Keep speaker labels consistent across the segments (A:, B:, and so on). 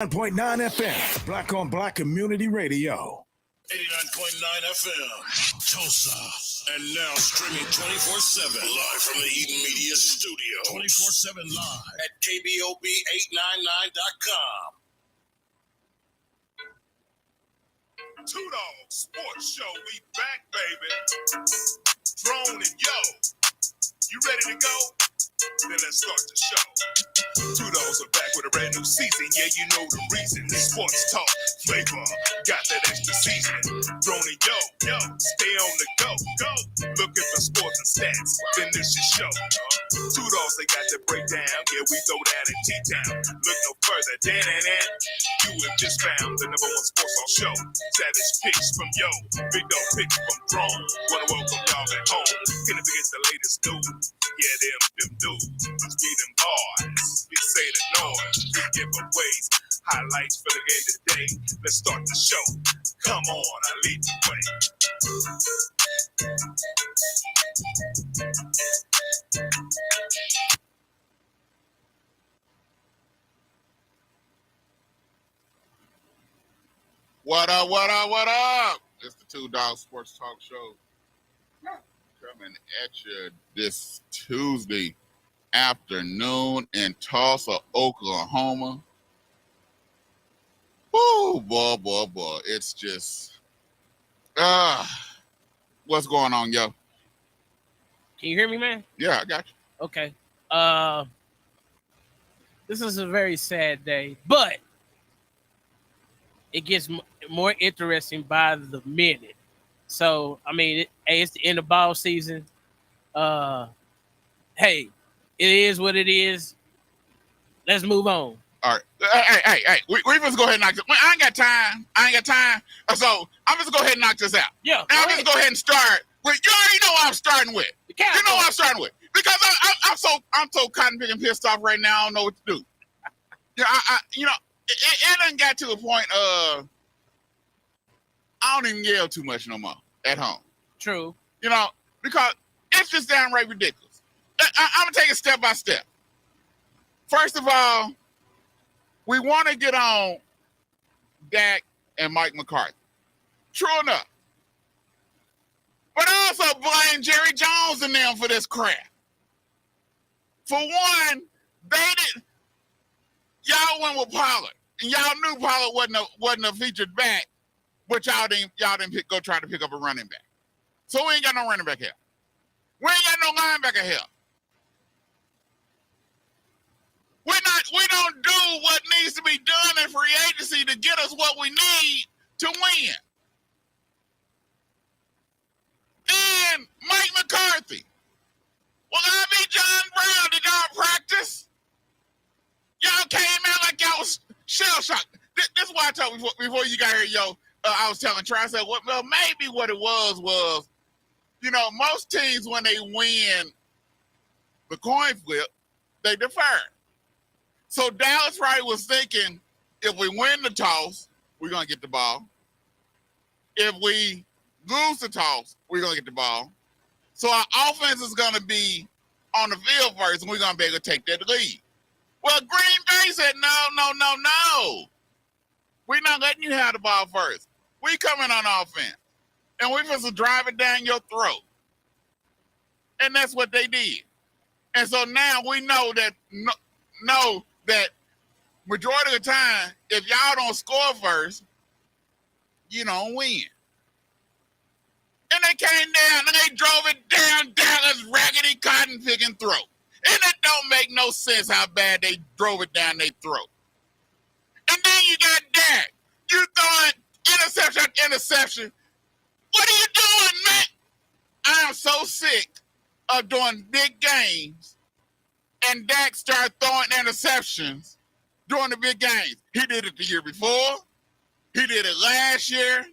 A: 9.9 FM, Black on Black Community Radio.
B: 89.9 FM, Tulsa. And now streaming 24/7 live from the Eden Media Studio. 24/7 live at KBOB899.com.
C: Two Dawgs Sports Show, we back, baby. Drone and Yo, you ready to go? Then let's start the show. Two Dawgs are back with a brand new season. Yeah, you know the reason. Sports talk, flavor, got that extra season. Drone and Yo, stay on the go. Looking for sports and stats, then this your show. Two Dawgs, they got the breakdown. Yeah, we throw that in T-Town. Look no further, Dan. You have just found the number one sports talk show. Savage picks from Yo, big dog picks from Drone. Wanna welcome y'all back home. Gonna forget the latest news. Yeah, them dudes. Must be them boys. We say the noise. We giveaways. Highlights for the game today. Let's start the show. Come on, I lead the way.
D: What up? It's the Two Dawgs Sports Talk Show. Coming at you this Tuesday afternoon in Tulsa, Oklahoma. Woo, boy. It's just, what's going on, yo?
E: Can you hear me, man?
D: Yeah, I got you.
E: Okay. This is a very sad day, but it gets more interesting by the minute. So, I mean, it's the end of ball season. Hey, it is what it is. Let's move on.
D: All right. Hey. We just go ahead and knock this. I ain't got time. So I'm just go ahead and knock this out.
E: Yeah.
D: And I'm just go ahead and start with, you already know what I'm starting with. You know what I'm starting with. Because I'm so cotton picking pissed off right now. I don't know what to do. Yeah, it done got to the point of I don't even yell too much no more at home.
E: True.
D: Because it's just downright ridiculous. I'm going to take it step by step. First of all, we want to get on Dak and Mike McCarthy. True enough. But also blame Jerry Jones and them for this crap. For one, they didn't. Y'all went with Pollard. And y'all knew Pollard wasn't a featured back, but y'all didn't go try to pick up a running back. So we ain't got no running back here. We ain't got no linebacker here. We don't do what needs to be done in free agency to get us what we need to win. And Mike McCarthy. Well, I be John Brown. Did y'all practice? Y'all came out like y'all was shell-shocked. This is why I told before you got here, yo, I was telling Trey, I said, well, maybe what it was, most teams, when they win the coin flip, they defer. So Dallas Wright was thinking, if we win the toss, we're going to get the ball. If we lose the toss, we're going to get the ball. So our offense is going to be on the field first, and we're going to be able to take that lead. Well, Green Bay said, no. We're not letting you have the ball first. We coming on offense, and we're supposed to drive it down your throat. And that's what they did. And so now we know that majority of the time, if y'all don't score first, you don't win. And they came down and they drove it down Dallas' raggedy cotton picking throat. And it don't make no sense how bad they drove it down their throat. And then you got Dak. You throwing interception. What are you doing, man? I am so sick of doing big games and Dak started throwing interceptions during the big games. He did it the year before. He did it last year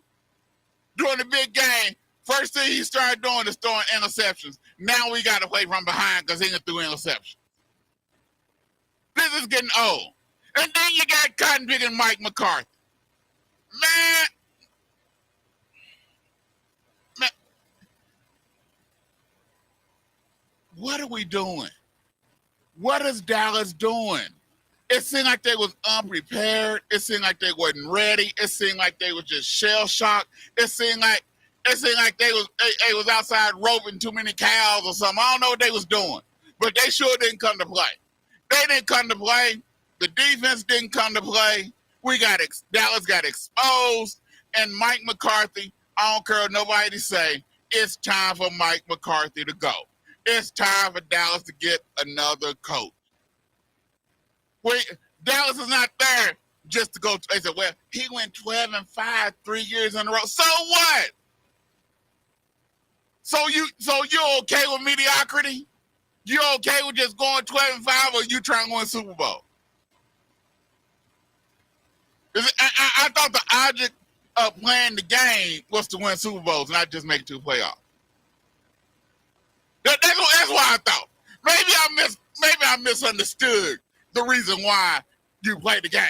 D: during the big game. First thing he started doing is throwing interceptions. Now we got to play from behind because he done threw interceptions. This is getting old. And then you got cotton picking Mike McCarthy. Man. What are we doing? What is Dallas doing? It seemed like they was unprepared. It seemed like they wasn't ready. It seemed like they was just shell shocked. It seemed like they was outside roping too many cows or something. I don't know what they was doing, but they sure didn't come to play. They didn't come to play. The defense didn't come to play. Dallas got exposed, and Mike McCarthy. I don't care what nobody say. It's time for Mike McCarthy to go. It's time for Dallas to get another coach. Dallas is not there just to go. They said, well, he went 12-5 3 years in a row. So what? So you're okay with mediocrity? You okay with just going 12-5, or you trying to win Super Bowl? I thought the object of playing the game was to win Super Bowls, not just make it to the playoffs. That's why I thought. Maybe I misunderstood the reason why you played the game.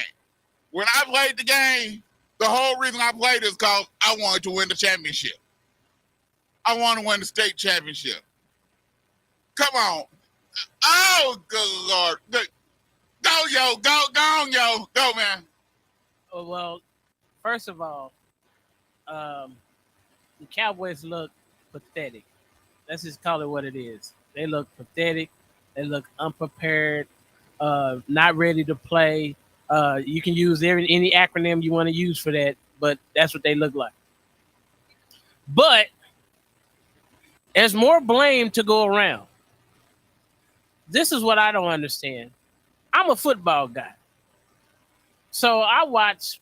D: When I played the game, the whole reason I played is because I wanted to win the championship. I want to win the state championship. Come on. Oh, good Lord. Go, yo. Go on, yo. Go, man.
E: Oh, well, first of all, the Cowboys look pathetic. Let's just call it what it is. They look pathetic. They look unprepared, not ready to play. You can use any acronym you want to use for that, but that's what they look like. But there's more blame to go around. This is what I don't understand. I'm a football guy. So I watch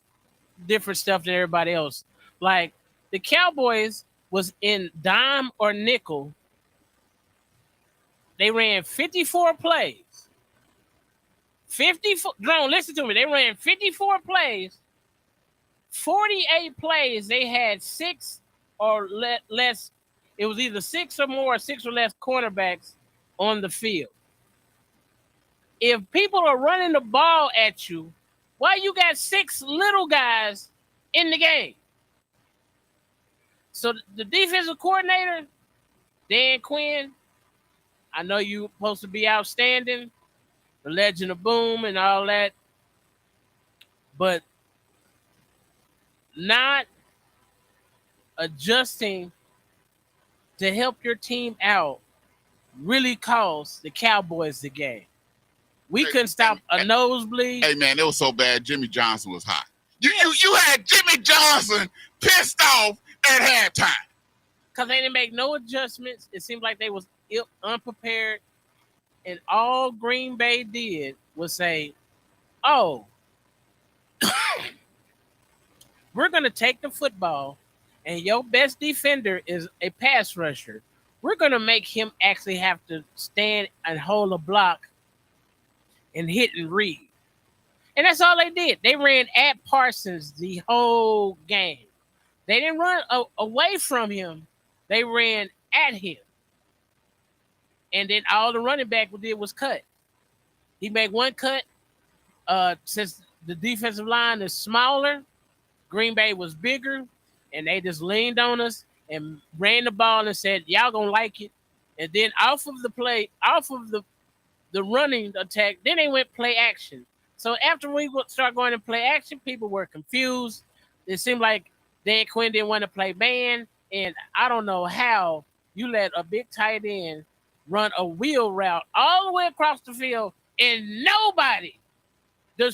E: different stuff than everybody else. Like the Cowboys was in dime or nickel. They ran 54 plays. 54. Drone, listen to me. They ran 54 plays. 48 plays. They had 6 or less. It was either 6 or more, 6 or less cornerbacks on the field. If people are running the ball at you, why you got 6 little guys in the game? So the defensive coordinator, Dan Quinn, I know you're supposed to be outstanding, the legend of boom and all that, but not adjusting to help your team out really cost the Cowboys the game. We couldn't stop a nosebleed.
D: Hey, man, it was so bad. Jimmy Johnson was hot. You had Jimmy Johnson pissed off at halftime.
E: Because they didn't make no adjustments. It seemed like they was unprepared. And all Green Bay did was say, oh, we're going to take the football, and your best defender is a pass rusher. We're going to make him actually have to stand and hold a block and hit and read. And that's all they did. They ran at Parsons the whole game. They didn't run away from him. They ran at him. And then all the running back did was cut. He made one cut. Since the defensive line is smaller, Green Bay was bigger, and they just leaned on us and ran the ball and said, y'all gonna like it. And then off of the running attack, then they went play action. So after we start going to play action, people were confused. It seemed like Dan Quinn didn't want to play man, and I don't know how you let a big tight end run a wheel route all the way across the field, and nobody, the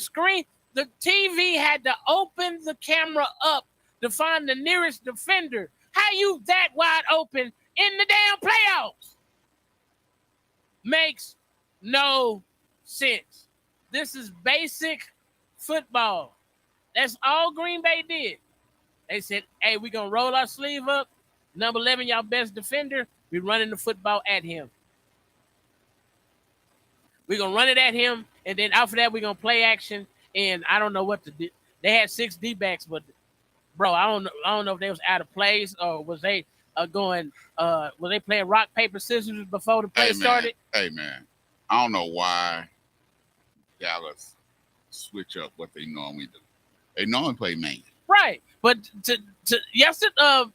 E: TV had to open the camera up to find the nearest defender. How you that wide open in the damn playoffs? Makes no sense. This is basic football. That's all Green Bay did. They said, hey, we're going to roll our sleeve up. Number 11, y'all best defender. We're running the football at him. We're going to run it at him, and then after that, we're going to play action, and I don't know what to do. They had 6 D-backs, but, bro, I don't know if they was out of place or was they were they playing rock, paper, scissors before the play started?
D: Hey, man, I don't know why Dallas switch up what they normally do. They normally play man.
E: Right, but to yesterday,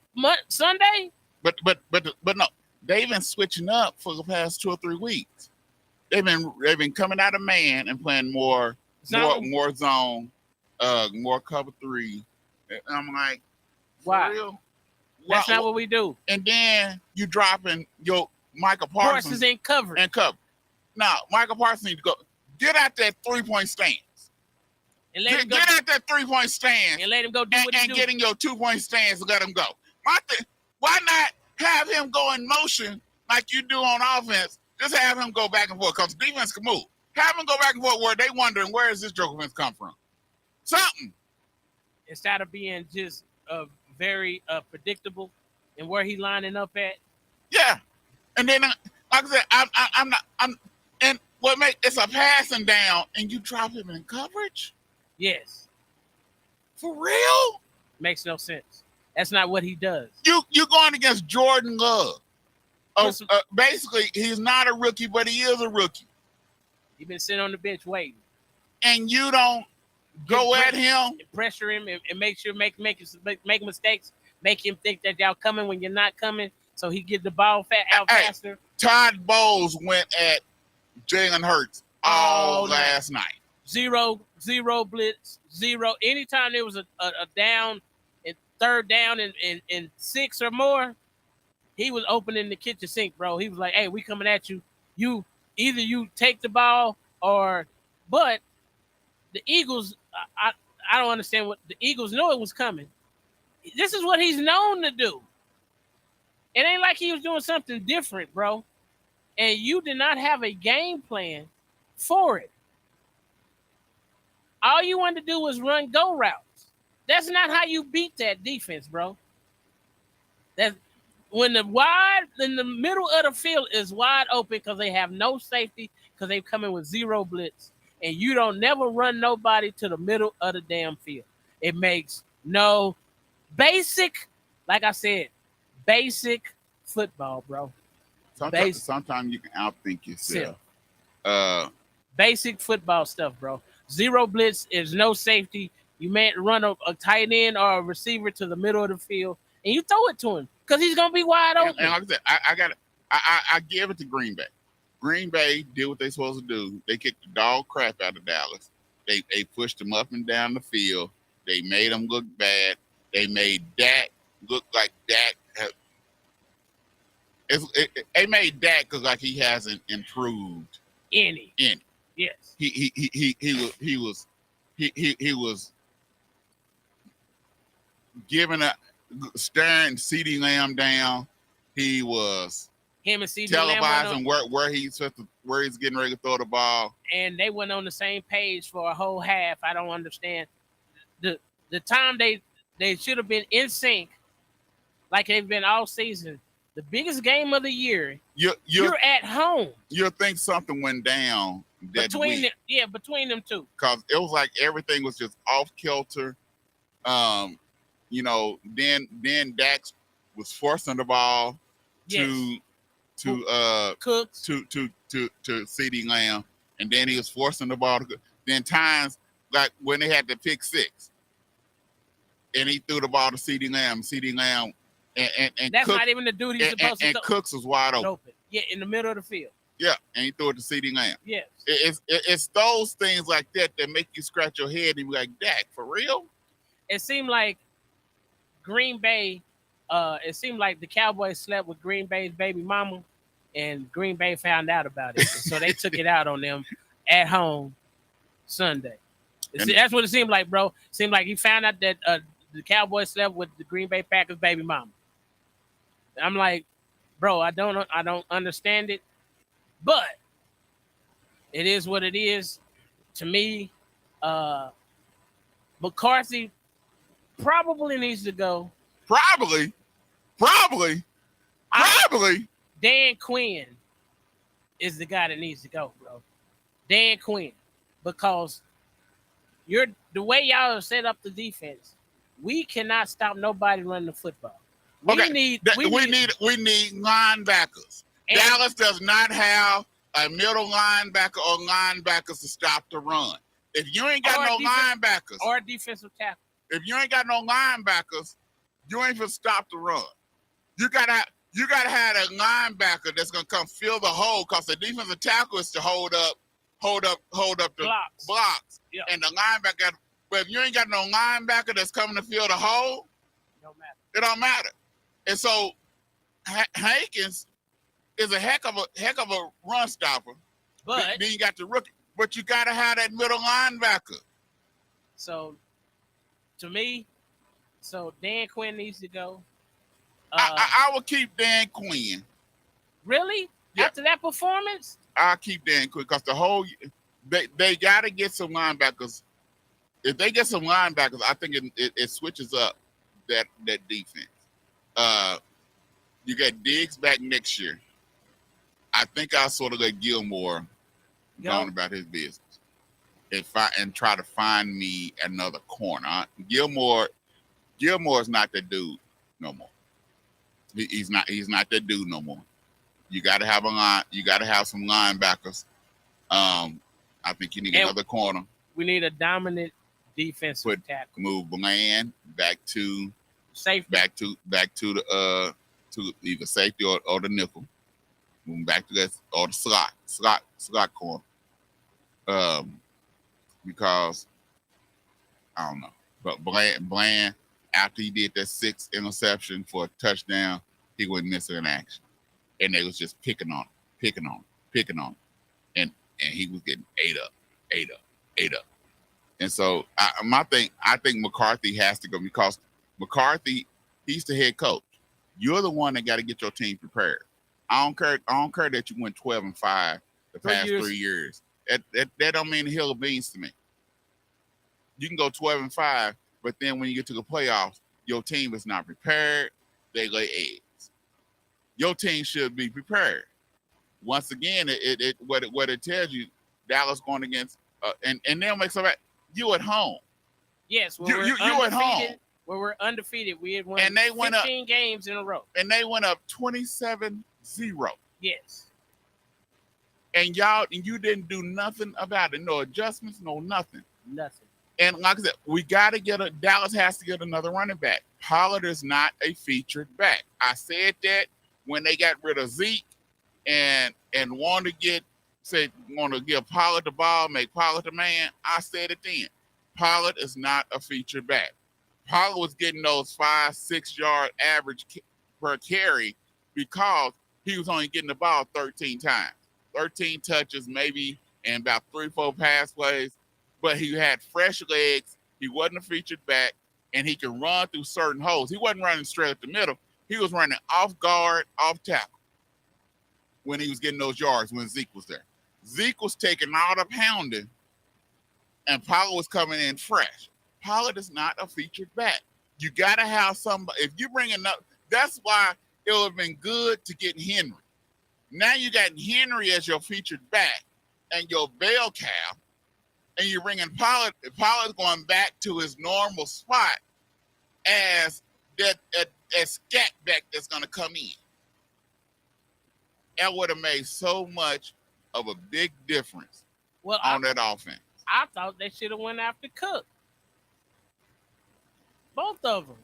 E: Sunday.
D: But no, they've been switching up for the past 2 or 3 weeks. They've been coming out of man and playing more more zone, more cover 3. And I'm like, for
E: Why?
D: real?
E: That's not what we do.
D: And then you dropping your Michael
E: Parsons
D: Parsons
E: ain't covered.
D: and cover. Now, Michael Parsons need to go get out that 3-point stance.
E: And let him go,
D: Get out that 3-point stance
E: and let him go do what he
D: and
E: do.
D: get in your 2-point stance and let him go. Why not have him go in motion like you do on offense? Just have him go back and forth because defense can move. Have him go back and forth where they wondering where is this joke offense come from? Something.
E: Instead of being just very predictable and where he lining up at.
D: Yeah. And then, like I said, and what make it's a passing down and you drop him in coverage?
E: Yes.
D: For real?
E: Makes no sense. That's not what he does.
D: You going against Jordan Love. Basically, he's not a rookie, but he is a rookie.
E: He's been sitting on the bench waiting.
D: And you don't go at him,
E: pressure him, and make sure make mistakes, make him think that y'all coming when you're not coming, so he get the ball out faster.
D: Todd Bowles went at Jalen Hurts all last night.
E: Zero blitz, zero. Anytime there was a down and third down and 6 or more, he was opening the kitchen sink, bro. He was like, "Hey, we coming at you. You either you take the ball or." But the Eagles, I don't understand what the Eagles know it was coming. This is what he's known to do. It ain't like he was doing something different, bro. And you did not have a game plan for it. All you wanted to do was run go routes. That's not how you beat that defense, bro. That's when the middle of the field is wide open because they have no safety because they come in with zero blitz. And you don't never run nobody to the middle of the damn field. It makes no basic, like I said, basic football, bro.
D: Sometimes you can outthink yourself.
E: Basic football stuff, bro. Zero blitz is no safety. You may run a tight end or a receiver to the middle of the field, and you throw it to him because he's gonna be wide open.
D: And like I said, I give it to Green Bay. Green Bay did what they supposed to do. They kicked the dog crap out of Dallas. They pushed them up and down the field. They made them look bad. They made Dak look like Dak. They made Dak look like he hasn't improved any.
E: Yes.
D: He was giving up, staring CeeDee Lamb down. He was
E: him and CeeDee
D: televising where he's getting ready to throw the ball.
E: And they went on the same page for a whole half. I don't understand. The time they should have been in sync like they've been all season. The biggest game of the year. You're at home.
D: You'll think something went down
E: between them two.
D: Because it was like everything was just off kilter. Then Dax was forcing the ball to
E: Cooks
D: to CeeDee Lamb, and then he was forcing the ball to. Then times like when they had the pick 6, and he threw the ball to CeeDee Lamb. CeeDee Lamb and
E: that's
D: Cook,
E: not even the duty he's supposed to.
D: And Cooks was wide open.
E: Yeah, in the middle of the field.
D: Yeah, and he threw it to CeeDee Lamb.
E: Yes,
D: it's those things like that make you scratch your head and be like, Dak, for real?
E: It seemed like Green Bay. It seemed like the Cowboys slept with Green Bay's baby mama, and Green Bay found out about it. So they took it out on them at home Sunday. That's what it seemed like, bro. It seemed like he found out that the Cowboys slept with the Green Bay Packers baby mama. I'm like, bro, I don't understand it, but it is what it is. To me, McCarthy probably needs to go.
D: Probably.
E: Dan Quinn is the guy that needs to go, bro. Dan Quinn, because the way y'all have set up the defense, we cannot stop nobody running the football. We need linebackers. Dallas does not have a middle linebacker or linebackers to stop the run. If you ain't got linebackers or defensive tackle,
D: if you ain't got no linebackers, you ain't gonna stop the run. You gotta have a linebacker that's gonna come fill the hole because the defensive tackle is to hold up hold up the blocks.
E: Yeah.
D: And the linebacker. But if you ain't got no linebacker that's coming to fill the hole, it don't matter. And so Hankins is a heck of a run stopper.
E: But
D: then you got the rookie. But you got to have that middle linebacker.
E: So, to me, Dan Quinn needs to go.
D: I will keep Dan Quinn.
E: Really?
D: Yeah.
E: After that performance?
D: I'll keep Dan Quinn because they got to get some linebackers. If they get some linebackers, I think it switches up that defense. You got Diggs back next year. I think I'll sort of let Gilmore go on about his business and try to find me another corner. Gilmore's not that dude no more. He's not that dude no more. You got to have a line. You got to have some linebackers. I think you need another corner.
E: We need a dominant defensive tackle.
D: Move Bland back to
E: safety.
D: Back to the to either safety or the nickel. Moving back to that or the slot corner. Because I don't know, but Bland after he did that 6 interception for a touchdown, he wasn't missing an action, and they was just picking on him, and he was getting ate up. And so I think McCarthy has to go because McCarthy, he's the head coach. You're the one that got to get your team prepared. I don't care that you went 12-5 the past 3 years. That don't mean a hill of beans to me. You can go 12-5, but then when you get to the playoffs, your team is not prepared. They lay eggs. Your team should be prepared. Once again, what it tells you, Dallas going against and they'll make some. You at home.
E: Yes,
D: you at home.
E: Where we're undefeated, we had won
D: and they
E: 15 games in a row.
D: And they went up 27-0.
E: Yes.
D: And you didn't do nothing about it. No adjustments, no nothing.
E: Nothing.
D: And like I said, Dallas has to get another running back. Pollard is not a featured back. I said that when they got rid of Zeke and wanted to give Pollard the ball, make Pollard the man. I said it then. Pollard is not a featured back. Pollard was getting those 5-6 yard average per carry because he was only getting the ball 13 times. 13 touches maybe and about 3-4 pass plays, but he had fresh legs. He wasn't a featured back, and he could run through certain holes. He wasn't running straight up the middle. He was running off guard, off tackle when he was getting those yards when Zeke was there. Zeke was taking all the pounding, and Pollard was coming in fresh. Pollard is not a featured back. You got to have somebody. If you bring enough, that's why it would have been good to get Henry. Now you got Henry as your featured back and your bell cow, and you're bringing Pollard. Pollard's going back to his normal spot as that scat back that's going to come in. That would have made so much of a big difference on that offense.
E: I thought they should have went after Cook. Both of them.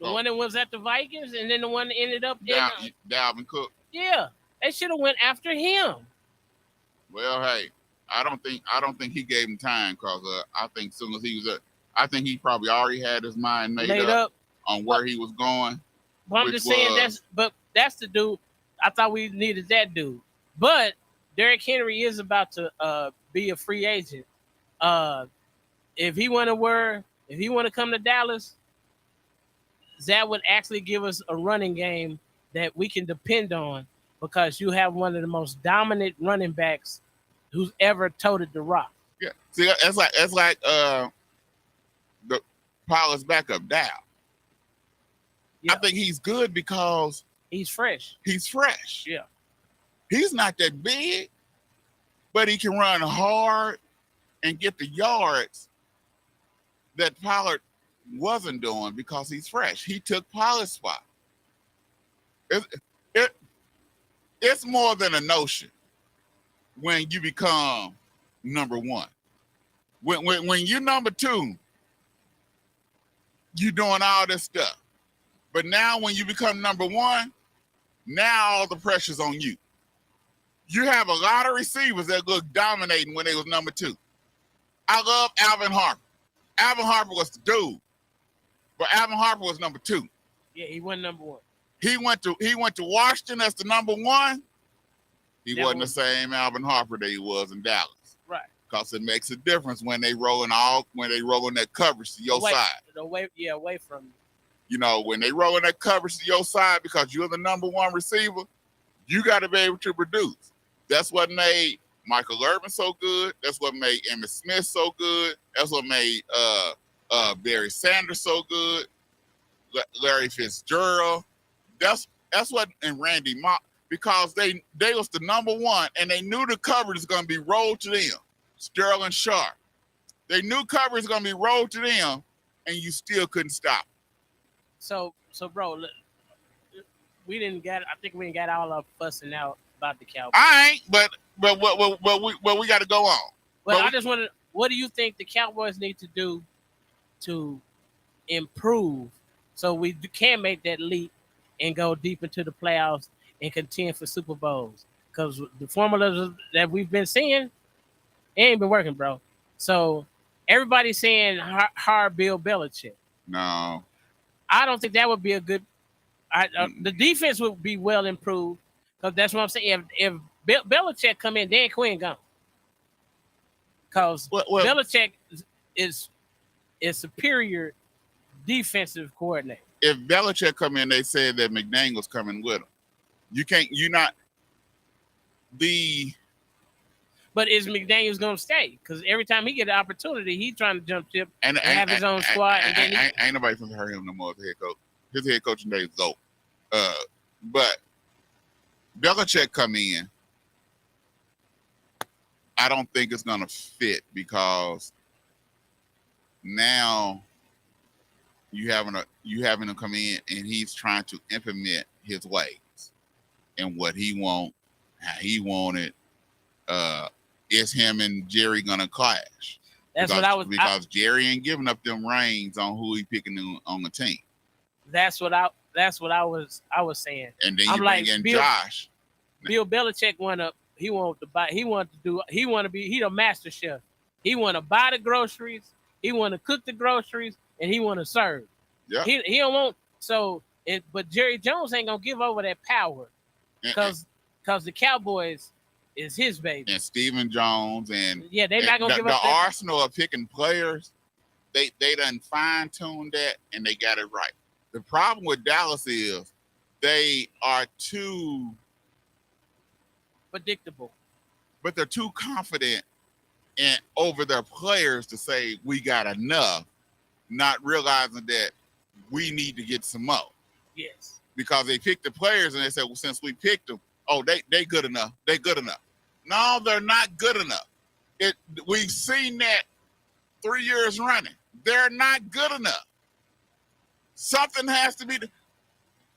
E: The one that was at the Vikings and then the one that ended up
D: Dalvin Cook.
E: Yeah. They should have went after him.
D: Well, hey, I don't think he gave him time because I think as soon as he was I think he probably already had his mind made up on where he was going.
E: Well, I'm just saying that's the dude. I thought we needed that dude. But Derrick Henry is about to be a free agent. If he want to come to Dallas, that would actually give us a running game that we can depend on because you have one of the most dominant running backs who's ever toted the rock.
D: Yeah, see, that's like the Pollard's backup Dow. Yeah. I think he's good because
E: he's fresh.
D: Yeah, he's not that big, but he can run hard and get the yards that Pollard wasn't doing because he's fresh. He took Pollard's spot. It's more than a notion when you become number one. When you're number two, you're doing all this stuff. But now when you become number one, now all the pressure's on you. You have a lot of receivers that look dominating when they was number 2. I love Alvin Harper. Alvin Harper was the dude, but Alvin Harper was number 2.
E: Yeah, he wasn't number 1.
D: He went to Washington as the number 1. He wasn't the same Alvin Harper that he was in Dallas.
E: Right.
D: Because it makes a difference when they rolling that coverage to your side.
E: Away from you.
D: You know, when they rolling that coverage to your side because you're the number 1 receiver, you got to be able to produce. That's what made Michael Irvin so good. That's what made Emmitt Smith so good. That's what made Barry Sanders so good. Larry Fitzgerald. That's what, and Randy Moss, because they was the number 1 and they knew the coverage was going to be rolled to them. Sterling Sharp. They knew coverage was going to be rolled to them, and you still couldn't stop.
E: So, bro, look, I think we didn't got all up fussing out about the Cowboys.
D: I ain't, but we got to go on.
E: But I just want to. What do you think the Cowboys need to do to improve so we can make that leap and go deep into the playoffs and contend for Super Bowls? Because the formulas that we've been seeing, it ain't been working, bro. So everybody's saying hire Bill Belichick.
D: No,
E: I don't think that would be a good. The defense would be well improved because that's what I'm saying. If Belichick come in, Dan Quinn gone. Because Belichick is superior defensive coordinator.
D: If Belichick come in, they said that McDaniel's coming with him.
E: But is McDaniel's going to stay? Because every time he get an opportunity, he's trying to jump ship and have his own squad.
D: Ain't nobody from hurt him no more as head coach. His head coaching days is over. But Belichick come in, I don't think it's going to fit because now you having him come in and he's trying to implement his ways and what he want, how he want it. Is him and Jerry gonna clash? Because Jerry ain't giving up them reins on who he picking on the team.
E: That's what I was saying.
D: And then you bring in Josh.
E: Bill Belichick he a master chef. He want to buy the groceries, he want to cook the groceries, and he want to serve. Yeah. He don't want but Jerry Jones ain't gonna give over that power because the Cowboys is his baby.
D: And Stephen Jones and
E: they're not gonna give up
D: the arsenal of picking players. They done fine-tuned that and they got it right. The problem with Dallas is they are too
E: predictable,
D: but they're too confident over their players to say we got enough, not realizing that we need to get some more.
E: Yes,
D: because they picked the players and they said, well, since we picked them, they good enough. They good enough. No, they're not good enough. We've seen that 3 years running. They're not good enough. Something has to be.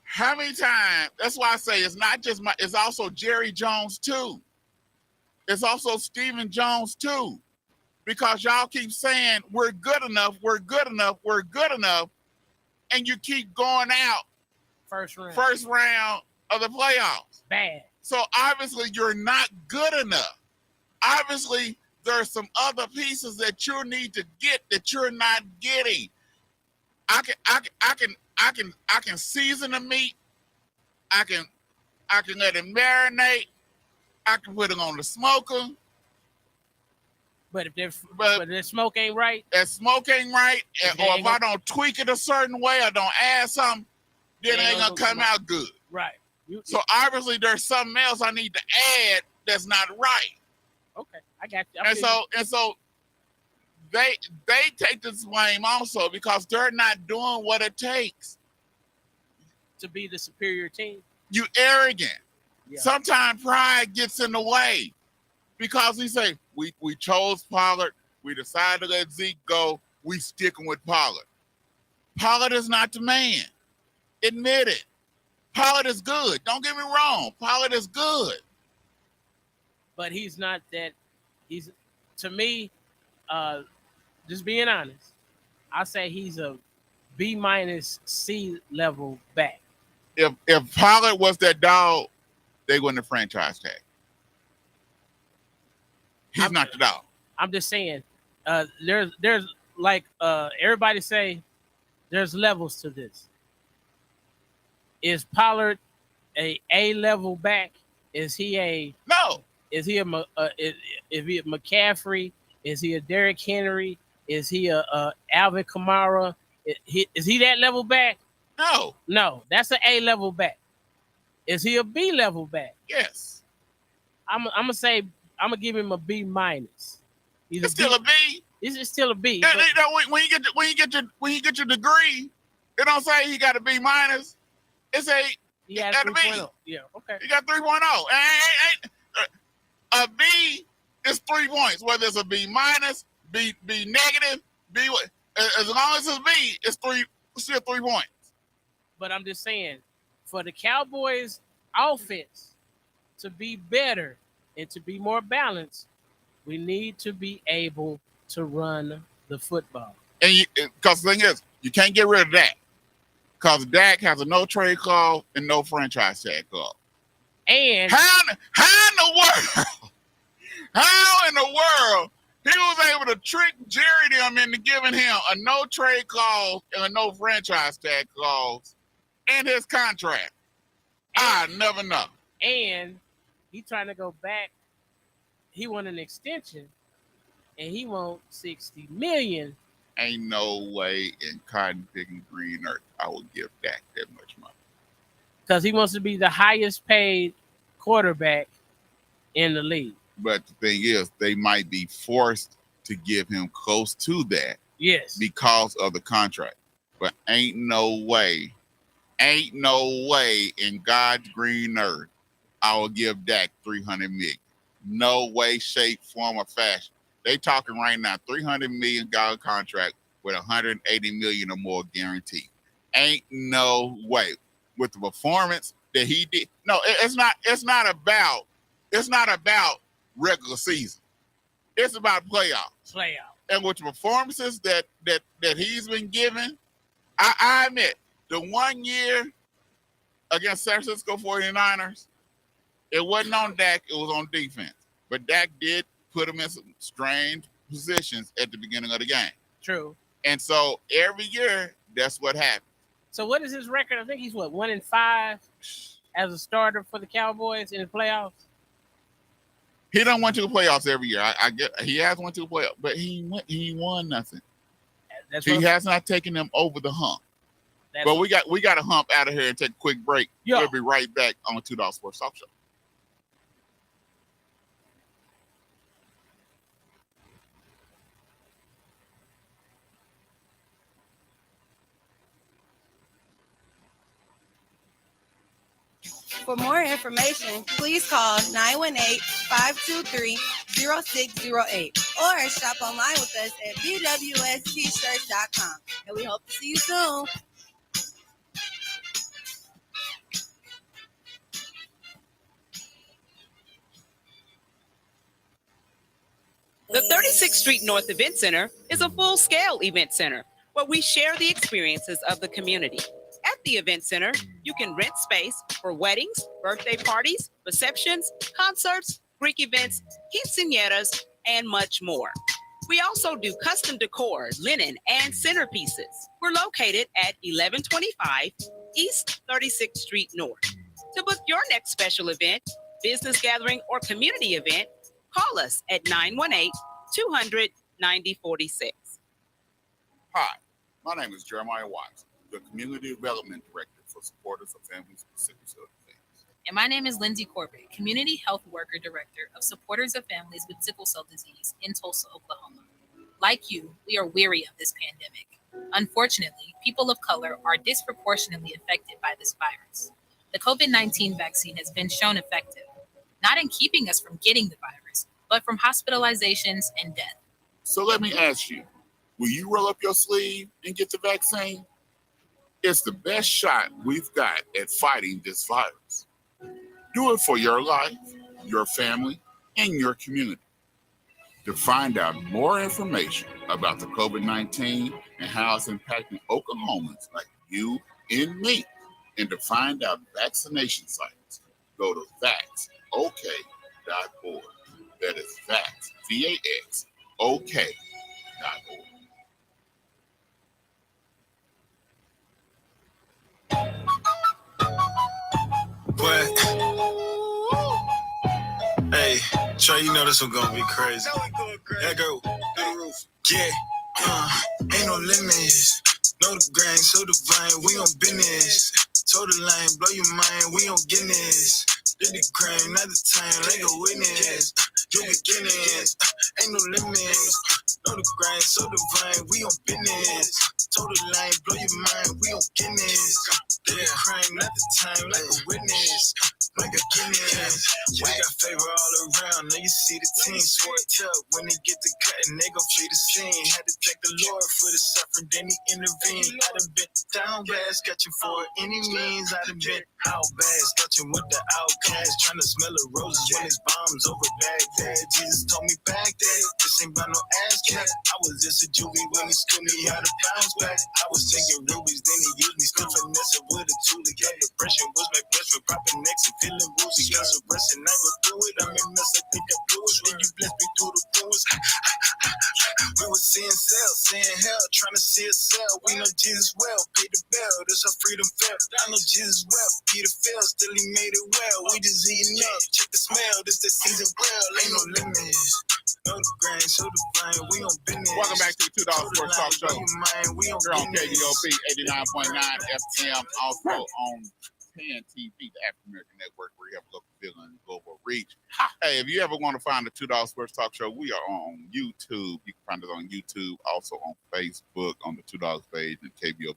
D: How many times? That's why I say it's not just it's also Jerry Jones too. It's also Stephen Jones too. Because y'all keep saying we're good enough, we're good enough, we're good enough, and you keep going out
E: first
D: round of the playoffs.
E: Bad.
D: So obviously you're not good enough. Obviously there's some other pieces that you need to get that you're not getting. I can season the meat. I can let it marinate. I can put it on the smoker.
E: But if the smoke ain't right,
D: or if I don't tweak it a certain way, I don't add something, then it ain't gonna come out good.
E: Right.
D: So obviously there's something else I need to add that's not right.
E: Okay, I got you.
D: And so they take this blame also because they're not doing what it takes
E: to be the superior team.
D: You arrogant. Yeah. Sometimes pride gets in the way because we say we chose Pollard, we decided to let Zeke go, we sticking with Pollard. Pollard is not the man. Admit it. Pollard is good. Don't get me wrong. Pollard is good.
E: But he's not that. He's, to me, just being honest, I say he's a B- C level back.
D: If Pollard was that dog, they wouldn't have franchise tag. He's not the dog.
E: I'm just saying, there's like everybody say, there's levels to this. Is Pollard a level back? Is he a
D: No.
E: Is he is he a McCaffrey? Is he a Derrick Henry? Is he a Alvin Kamara? Is he that level back?
D: No.
E: No, that's an A level back. Is he a B level back?
D: Yes.
E: I'm gonna give him a B minus.
D: It's still a B.
E: It's still a B.
D: When you get your degree, it don't say he got a B minus. It say
E: he got a 3.0. Yeah, okay.
D: He got 3.0. A B is 3 points, whether it's a B minus, B negative, B. As long as it's B, it's still 3 points.
E: But I'm just saying, for the Cowboys' offense to be better and to be more balanced, we need to be able to run the football.
D: And because the thing is, you can't get rid of that. Because Dak has a no trade clause and no franchise tag clause.
E: And
D: how in the world he was able to trick Jerry them into giving him a no trade clause and a no franchise tag clause in his contract? I never know.
E: And he trying to go back. He want an extension, and he want $60 million.
D: Ain't no way in cotton picking green earth I will give Dak that much money.
E: Because he wants to be the highest paid quarterback in the league.
D: But the thing is, they might be forced to give him close to that.
E: Yes.
D: Because of the contract. But ain't no way in God's green earth I will give Dak $300 million. No way, shape, form, or fashion. They talking right now $300 million contract with $180 million or more guaranteed. Ain't no way. With the performance that he did. No, it's not about regular season. It's about playoffs. And with the performances that he's been given, I admit, the 1 year against San Francisco 49ers, it wasn't on Dak, it was on defense. But Dak did put him in some strange positions at the beginning of the game.
E: True.
D: And so every year, that's what happens.
E: So what is his record? I think he's 1-5 as a starter for the Cowboys in the playoffs.
D: He don't went to the playoffs every year. I get he has went to the playoffs, but he won nothing. He has not taken them over the hump. But we got to hump out of here and take a quick break.
E: Yo.
D: We'll be right back on the $2 Sports Talk Show.
F: For more information, please call 918-523-0608 or shop online with us at bwstshirts.com. And we hope to see you soon.
G: The 36th Street North Event Center is a full-scale event center where we share the experiences of the community. At the event center, you can rent space for weddings, birthday parties, receptions, concerts, Greek events, quinceañeras, and much more. We also do custom decor, linen, and centerpieces. We're located at 1125 East 36th Street North. To book your next special event, business gathering, or community event, call us at 918-200-9046.
D: Hi, my name is Jeremiah Watts, the Community Development Director for Supporters of Families with Sickle Cell Disease.
H: And my name is Lindsay Corbett, Community Health Worker Director of Supporters of Families with Sickle Cell Disease in Tulsa, Oklahoma. Like you, we are weary of this pandemic. Unfortunately, people of color are disproportionately affected by this virus. The COVID-19 vaccine has been shown effective, not in keeping us from getting the virus, but from hospitalizations and death.
D: So let me ask you, will you roll up your sleeve and get the vaccine? It's the best shot we've got at fighting this virus. Do it for your life, your family, and your community. To find out more information about the COVID-19 and how it's impacting Oklahomans like you and me, and to find out vaccination sites, go to vaxok.org. That is Vax, VAXOK.org.
I: But, hey, Trey, you know this one gonna be crazy. That go through the roof. Yeah, ain't no limits. Know the grain, so divine, we on business. Told the line, blow your mind, we on Guinness. Did the crime, not the time, like a witness. You beginnings, ain't no limits. Know the grind, so divine, we on business. Told the line, blow your mind, we on Guinness. Did the crime, not the time, like a witness. Like a Guinness. We got favor all around, now you see the team sword up. When they get to cutting, they gon' flee the scene. Had to thank the Lord for the suffering, then he intervened. I done been down bad, sketching for any means. I done been out bad, sketching with the outcast. Trying to smell the roses when it's bombs over Baghdad. Jesus told me back that this ain't about no ass cat. I was just a juvie when he schooled me how to bounce back. I was thinking rubies, then he used me, still finessing with a tool. Got depression was my best for proper necks and feeling woozy. Got some breast and I go through it. I'm in mess, I think I blew it. Then you blessed me through the ruins. We was seeing cells, seeing hell, trying to see a cell. We know Jesus well, pay the bell, this our freedom fell. I know Jesus well, Peter fell, still he made it well. We just eating up, check the smell, this the season well. Ain't no limits, no the grain, so the vine, we on business.
D: Welcome back to the $2 Sports Talk Show. Here on KBOB 89.9 FM, also on 10 TV, the African American Network, where you have local feeling and global reach. Hey, if you ever want to find the $2 Sports Talk Show, we are on YouTube. You can find us on YouTube, also on Facebook, on the $2 page, and KBOB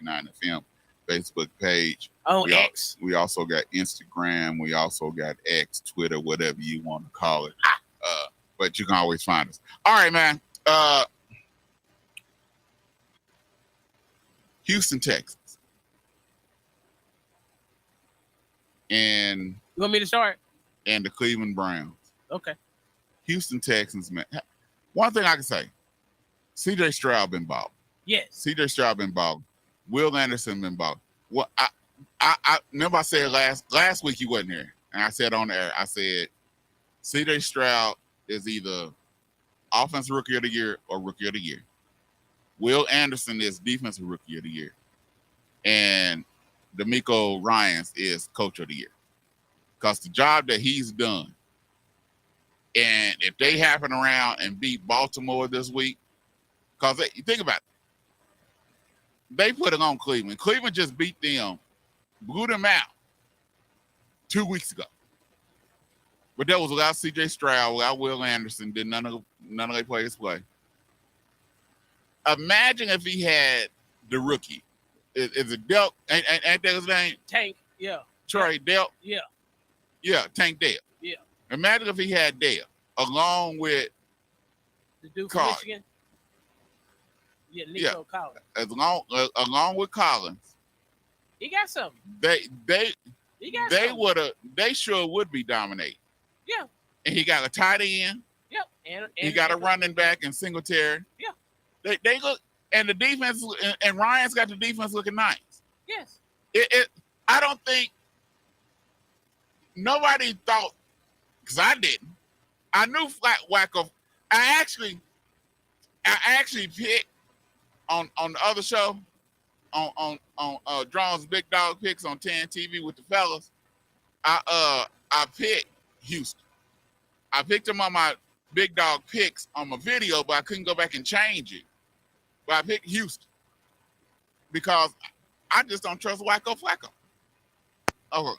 D: 89.9 FM Facebook page.
E: On X.
D: We also got Instagram. We also got X, Twitter, whatever you want to call it. But you can always find us. All right, man. Houston, Texas. And
E: You want me to start?
D: And the Cleveland Browns.
E: Okay. Houston
D: Texans, man. One thing I can say, C.J. Stroud been balling.
E: Yes.
D: C.J. Stroud been balling. Will Anderson been balling. Well, I remember I said last week you wasn't here, and I said on the air, I said C.J. Stroud is either Offensive Rookie of the Year or Rookie of the Year. Will Anderson is Defensive Rookie of the Year, and D'Amico Ryans is Coach of the Year. Because the job that he's done, and if they happen around and beat Baltimore this week, because think about it, they put it on Cleveland. Cleveland just beat them, blew them out 2 weeks ago. But that was without C.J. Stroud, without Will Anderson, did none of their players play. Imagine if he had the rookie. Is it Delk? Ain't that his name?
E: Tank, yeah.
D: Troy Delk?
E: Yeah.
D: Yeah, Tank Dale.
E: Yeah.
D: Imagine if he had Dale along with
E: the dude from Michigan. Yeah, Nico Collins.
D: Along with Collins.
E: He got something.
D: They sure would be dominating.
E: Yeah.
D: And he got a tight end.
E: Yep. And
D: he got a running back in Singletary.
E: Yeah.
D: They look, and the defense, and Ryan's got the defense looking nice.
E: Yes.
D: I don't think nobody thought, because I didn't. I knew Flat Wacko. I actually picked on the other show on Draw's Big Dog Picks on 10 TV with the fellas. I picked Houston. I picked them on my Big Dog Picks on my video, but I couldn't go back and change it. But I picked Houston because I just don't trust Flacco. Oh,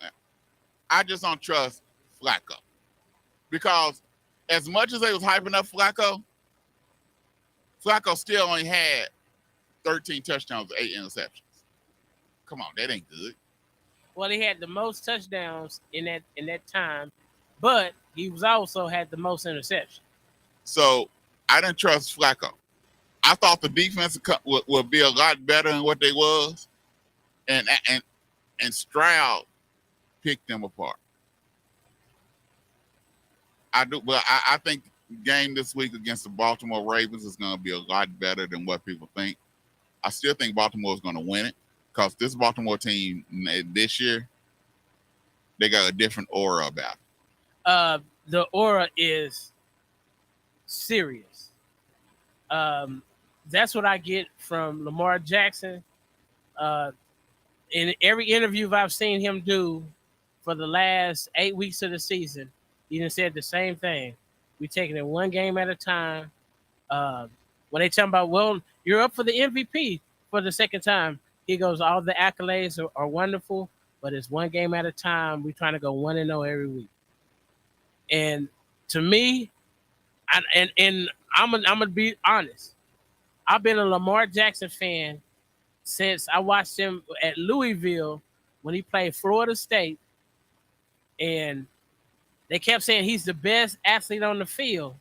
D: I just don't trust Flacco because as much as they was hyping up Flacco still only had 13 touchdowns, 8 interceptions. Come on, that ain't good.
E: Well, he had the most touchdowns in that time, but he was also had the most interceptions.
D: So I didn't trust Flacco. I thought the defense would be a lot better than what they was, and Stroud picked them apart. I do, but I think the game this week against the Baltimore Ravens is going to be a lot better than what people think. I still think Baltimore is going to win it because this Baltimore team this year, they got a different aura about it.
E: the aura is serious. That's what I get from Lamar Jackson. In every interview I've seen him do for the last 8 weeks of the season, he done said the same thing. We taking it one game at a time. When they tell him about, well, you're up for the MVP for the second time, he goes, all the accolades are wonderful, but it's one game at a time. We're trying to go 1-0 every week. And to me, I'm gonna be honest. I've been a Lamar Jackson fan since I watched him at Louisville when he played Florida State, and they kept saying he's the best athlete on the field,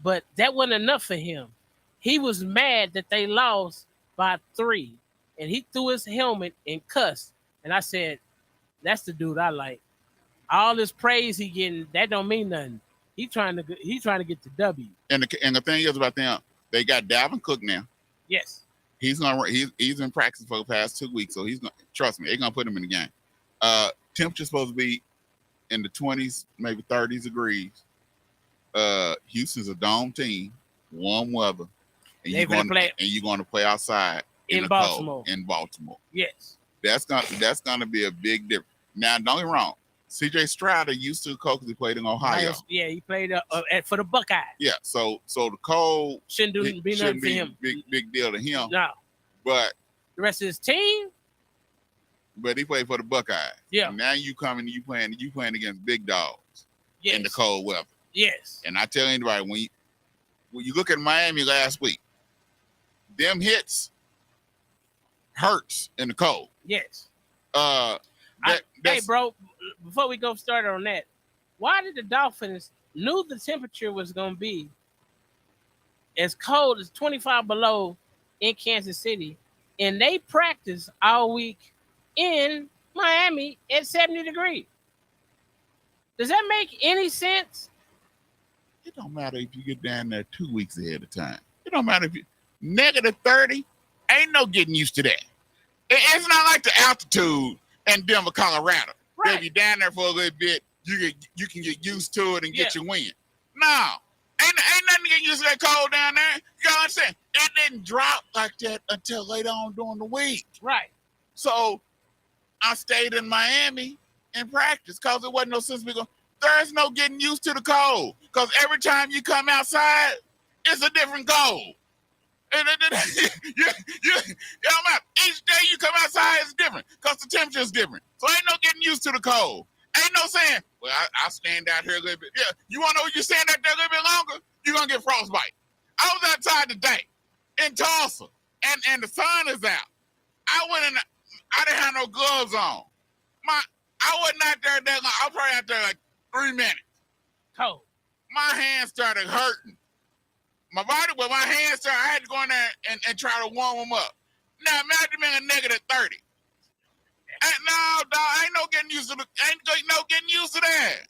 E: but that wasn't enough for him. He was mad that they lost by 3, and he threw his helmet and cussed. And I said, "That's the dude I like." All this praise he getting, that don't mean nothing. He's trying to get the W.
D: And the thing is about them, they got Dalvin Cook now.
E: Yes.
D: He's in practice for the past 2 weeks, so he's gonna, trust me, they're gonna put him in the game. Temperature's supposed to be in the 20s, maybe 30s degrees. Houston's a dome team, warm weather, and you're going to play outside
E: in Baltimore.
D: Cold, in Baltimore.
E: Yes.
D: That's gonna be a big difference. Now, don't get me wrong. C.J. Strider used to coach because he played in Ohio.
E: Yeah, he played for the Buckeyes.
D: Yeah, so the cold
E: shouldn't be nothing for him.
D: Big deal to him.
E: No,
D: but
E: the rest of his team.
D: But he played for the Buckeyes.
E: Yeah.
D: And now you playing against big dogs.
E: Yes.
D: In the cold weather.
E: Yes.
D: And I tell anybody, when you look at Miami last week, them hits hurts in the cold.
E: Yes. Hey, bro, before we go start on that, why did the Dolphins knew the temperature was going to be as cold as 25 below in Kansas City, and they practiced all week in Miami at 70 degrees? Does that make any sense?
D: It don't matter if you get down there 2 weeks ahead of time. It don't matter if you negative 30. Ain't no getting used to that. It's not like the altitude in Denver, Colorado.
E: Right.
D: If you're down there for a little bit, you can get used to it and get your wind. No. Ain't nothing to get used to that cold down there. You know what I'm saying? It didn't drop like that until later on during the week.
E: Right.
D: So I stayed in Miami and practiced because it wasn't no sense because there's no getting used to the cold. Because every time you come outside, it's a different cold. And each day you come outside, it's different because the temperature is different. So ain't no getting used to the cold. Ain't no saying, well, I'll stand out here a little bit. Yeah, you want to know if you stand out there a little bit longer, you're going to get frostbite. I was outside today in Tulsa, and the sun is out. I didn't have no gloves on. I wasn't out there that long. I was probably out there like 3 minutes.
E: Cold. My
D: hands started hurting. My body, well, my hands started, I had to go in there and try to warm them up. Now, imagine being a negative 30. No, dog, ain't no getting used to that.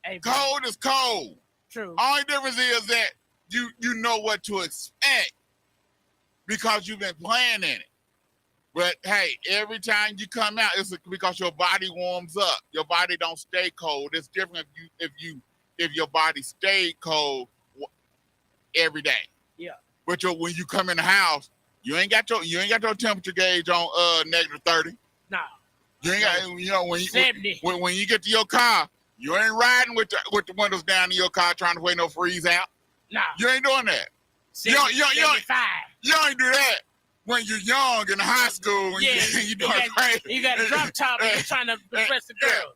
E: Hey,
D: cold is cold.
E: True.
D: Only difference is that you know what to expect because you've been playing in it. But hey, every time you come out, it's because your body warms up. Your body don't stay cold. It's different if your body stayed cold every day.
E: Yeah.
D: But when you come in the house, you ain't got your temperature gauge on negative 30.
E: No.
D: You ain't got when you get to your car, you ain't riding with the windows down in your car trying to wait no freeze out.
E: No.
D: You ain't doing that.
E: 75.
D: You ain't do that when you're young in high school when you doing crazy.
E: You got a drop top and you're trying to impress the girl.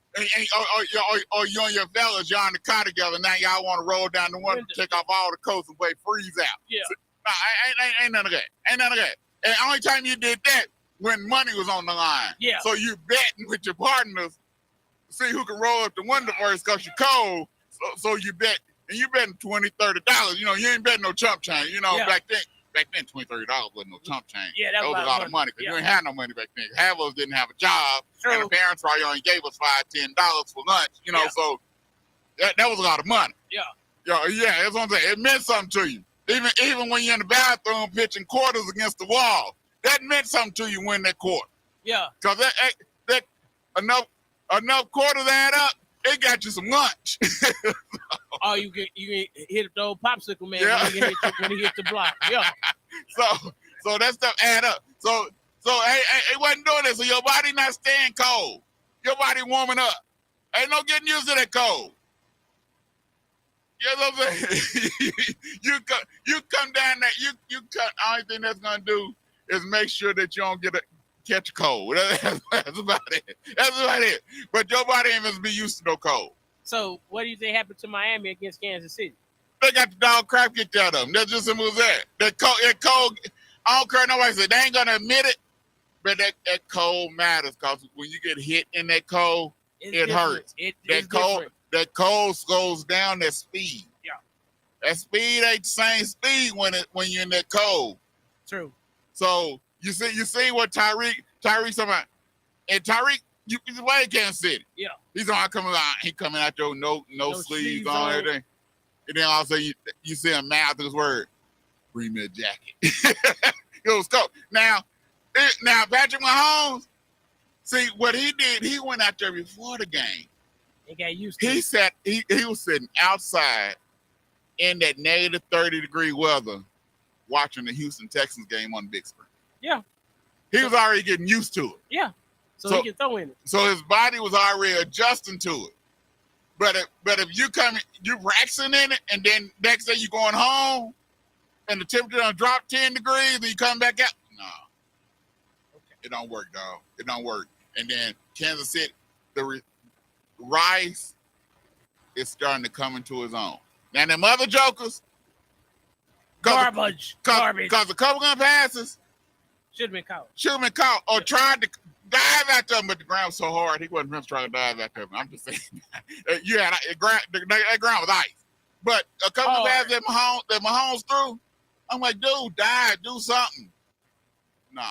D: Or you and your fellas, y'all in the car together. Now y'all want to roll down the window, take off all the coats and wait freeze out.
E: Yeah.
D: So, ain't none of that. Ain't none of that. And the only time you did that when money was on the line.
E: Yeah.
D: So you betting with your partners to see who can roll up the window first because you're cold. So you bet, and you betting $20, $30. You ain't betting no chump change. Back then, $20, $30 wasn't no chump change.
E: Yeah, that was
D: a lot of money because you ain't had no money back then. Half of us didn't have a job, and the parents probably only gave us $5, $10 for lunch. So that was a lot of money.
E: Yeah.
D: Yeah, that's what I'm saying. It meant something to you. Even when you're in the bathroom pitching quarters against the wall, that meant something to you when that quarter.
E: Yeah.
D: Because that enough quarters add up, it got you some lunch.
E: Oh, you hit the old popsicle man
D: Yeah.
E: when he hit the block. Yeah.
D: So that stuff add up. So it wasn't doing it. So your body not staying cold. Your body warming up. Ain't no getting used to that cold. You know what I'm saying? you come down there. You cut. Only thing that's gonna do is make sure that you don't catch a cold. That's about it. That's about it. But your body ain't gonna be used to no cold.
E: So what do you think happened to Miami against Kansas City?
D: They got the dog crap kicked out of them. That's just simple as that. That cold. I don't care. Nobody said they ain't gonna admit it, but that cold matters because when you get hit in that cold, it hurts. That cold goes down that speed.
E: Yeah.
D: That speed ain't the same speed when you're in that cold.
E: True.
D: So you see what Tyreek's talking about. And Tyreek, you play in Kansas City.
E: Yeah.
D: He coming out there with no sleeves on everything. And then all of a sudden you see him mouth his word. Bring me a jacket. It was cold. Now Patrick Mahomes, see what he did, he went out there before the game.
E: He got used to it.
D: He was sitting outside in that negative 30-degree weather watching the Houston Texans game on the big screen.
E: Yeah.
D: He was already getting used to it.
E: Yeah. So he can throw in it.
D: So his body was already adjusting to it. But if you practicing in it and then next day you going home and the temperature done drop 10 degrees and you come back out, no. Okay. It don't work, dog. It don't work. And then Kansas City, Rice is starting to come into his own. Now them other jokers,
E: garbage.
D: Because a couple of passes
E: should have been caught. Or
D: tried to dive at them, but the ground was so hard he wasn't trying to dive at them. I'm just saying, that ground was ice. But a couple of passes that Mahomes threw, I'm like, dude, dive, do something. Nah.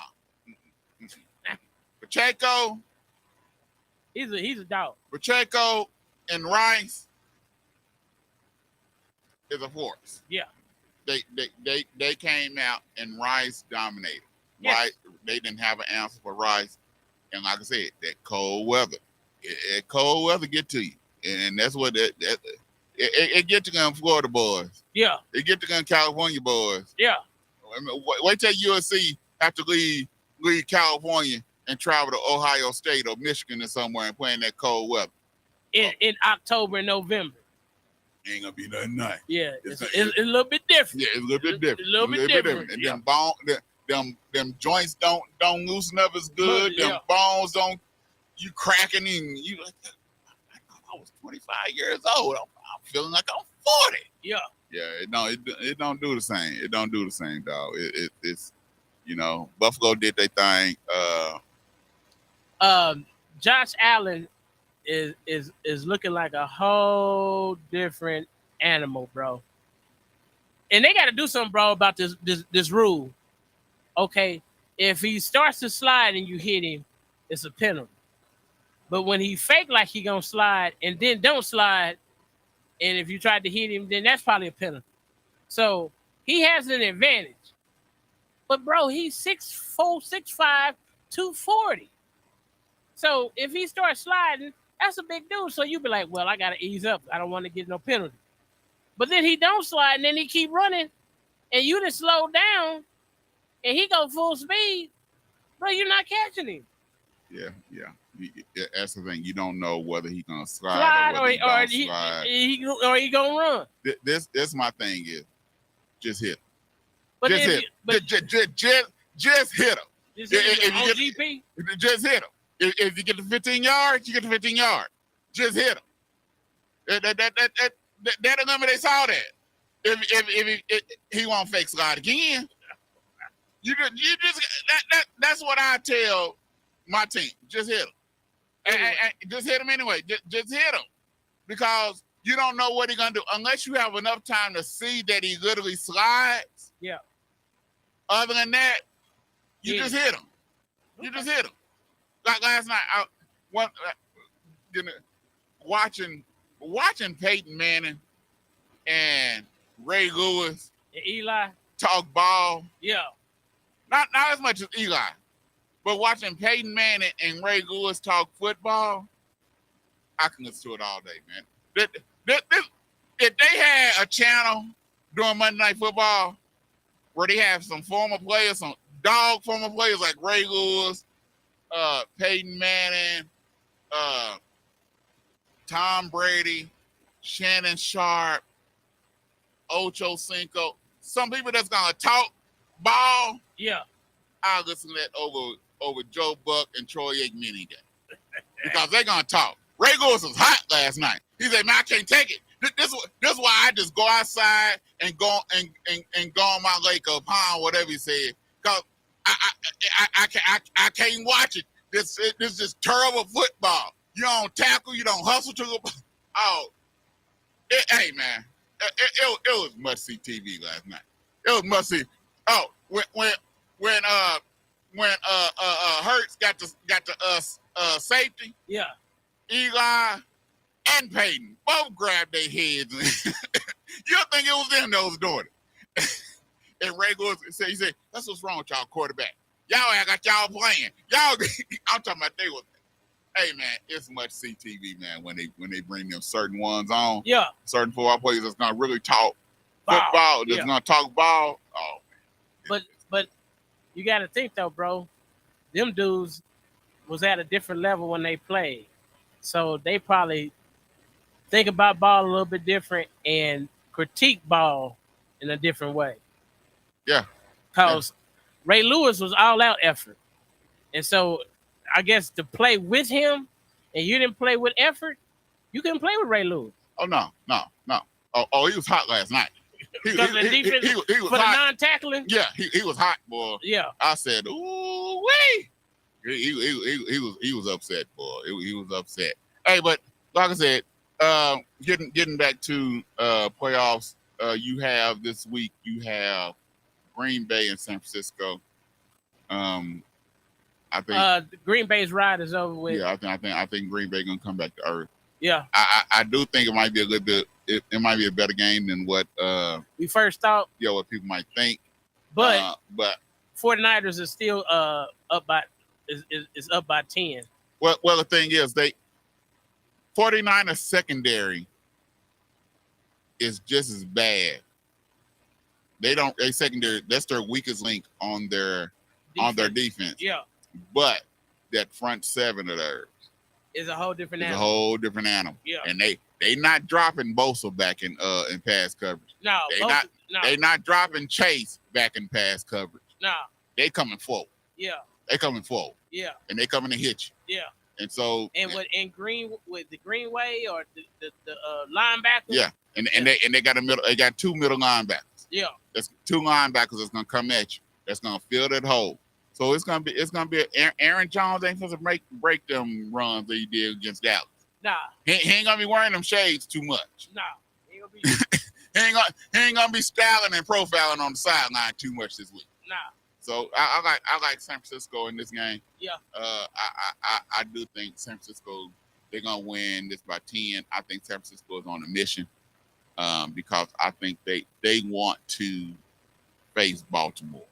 D: Pacheco.
E: He's a dog.
D: Pacheco and Rice is a force.
E: Yeah.
D: They came out and Rice dominated.
E: Yes.
D: Right? They didn't have an answer for Rice. And like I said, that cold weather. Cold weather get to you. And that's what it get to them Florida boys.
E: Yeah.
D: It get to them California boys.
E: Yeah.
D: Wait till USC have to leave California and travel to Ohio State or Michigan or somewhere and play in that cold weather.
E: In October and November.
D: Ain't gonna be nothing nice.
E: Yeah, it's a little bit different.
D: Yeah, it's a little bit different.
E: A little bit different.
D: And
E: yeah.
D: them joints don't loosen up as good.
E: Yeah.
D: Them bones don't. You cracking in. You like, I was 25 years old. I'm feeling like I'm 40.
E: Yeah.
D: Yeah. It don't do the same. It don't do the same, dog. It's Buffalo did their thing.
E: Josh Allen is looking like a whole different animal, bro. And they got to do something, bro, about this rule. Okay, if he starts to slide and you hit him, it's a penalty. But when he fake like he gonna slide and then don't slide, and if you tried to hit him, then that's probably a penalty. So he has an advantage. But bro, he's 6'4", 6'5", 240. So if he starts sliding, that's a big dude. So you be like, well, I gotta ease up. I don't want to get no penalty. But then he don't slide, and then he keep running, and you just slow down, and he go full speed, bro. You're not catching him.
D: Yeah. That's the thing. You don't know whether he gonna slide or
E: he gonna run.
D: This my thing is, just hit him.
E: But
D: just hit him. Just hit him.
E: Just hit him.
D: Just hit him. If you get to 15 yards, you get to 15 yards. Just hit him. That number they saw that. If he won't fake slide again, you just that's what I tell my team. Just hit him. And just hit him anyway. Just hit him, because you don't know what he's gonna do unless you have enough time to see that he literally slides.
E: Yeah.
D: Other than that, you just hit him. You just hit him. Like last night, watching Peyton Manning and Ray Lewis
E: and Eli
D: talk ball.
E: Yeah.
D: Not as much as Eli, but watching Peyton Manning and Ray Lewis talk football, I can listen to it all day, man. If they had a channel during Monday Night Football where they have some former players, some dog former players like Ray Lewis, Peyton Manning, Tom Brady, Shannon Sharp, Ocho Cinco, some people that's gonna talk ball.
E: Yeah.
D: I'll listen to that over Joe Buck and Troy Aikman any day. Because they're gonna talk. Ray Lewis was hot last night. He said, "Man, I can't take it. This is why I just go outside and go on my lake or pond, whatever he said. Cause I can't watch it. This is just terrible football. You don't tackle, you don't hustle to the hey man, it was must see TV last night. It was must see. Oh, when Hurts got the safety.
E: Yeah.
D: Eli and Peyton both grabbed their heads. You don't think it was them that was doing it? And Ray Lewis said, he said, "That's what's wrong with y'all quarterback. Y'all ain't got y'all playing. Y'all." I'm talking about they was. Hey man, it's much CTV, man. When they bring them certain ones on,
E: yeah,
D: certain football players that's gonna really talk football, that's gonna talk ball. Oh man.
E: But you got to think though, bro. Them dudes was at a different level when they played, so they probably think about ball a little bit different and critique ball in a different way.
D: Yeah,
E: because Ray Lewis was all out effort, and so I guess to play with him, and you didn't play with effort, you couldn't play with Ray Lewis.
D: Oh no. Oh, he was hot last night.
E: Because the defense
D: he was
E: for
D: hot.
E: the non-tackling.
D: Yeah, he was hot, boy.
E: Yeah,
D: I said, ooh wee. He was upset, boy. He was upset. Hey, but like I said, getting back to playoffs, you have this week. You have Green Bay and San Francisco. I think
E: Green Bay's ride is over with.
D: Yeah, I think Green Bay gonna come back to earth.
E: Yeah,
D: I do think it might be a little bit. It might be a better game than what
E: we first thought.
D: Yeah, what people might think.
E: But
D: 49ers
E: is still up by 10.
D: Well, the thing is, 49ers secondary is just as bad. They secondary. That's their weakest link on their defense.
E: Yeah.
D: But that front seven of theirs
E: is a whole different animal.
D: A whole different animal.
E: Yeah.
D: And they not dropping Bosa back in pass coverage.
E: No.
D: They not dropping Chase back in pass coverage.
E: No.
D: They coming forward.
E: Yeah.
D: They coming forward.
E: Yeah.
D: And they coming to hit you.
E: Yeah.
D: And so
E: with the Greenway or the linebacker.
D: Yeah. And they got they got two middle linebackers.
E: Yeah.
D: That's two linebackers that's gonna come at you. That's gonna fill that hole. So it's gonna be Aaron Jones ain't supposed to break them runs that he did against Dallas.
E: Nah.
D: He ain't gonna be wearing them shades too much.
E: Nah. He ain't gonna be
D: he ain't gonna be styling and profiling on the sideline too much this week.
E: Nah.
D: So I like San Francisco in this game.
E: Yeah.
D: I do think San Francisco, they're gonna win this by 10. I think San Francisco is on a mission. Because I think they want to face Baltimore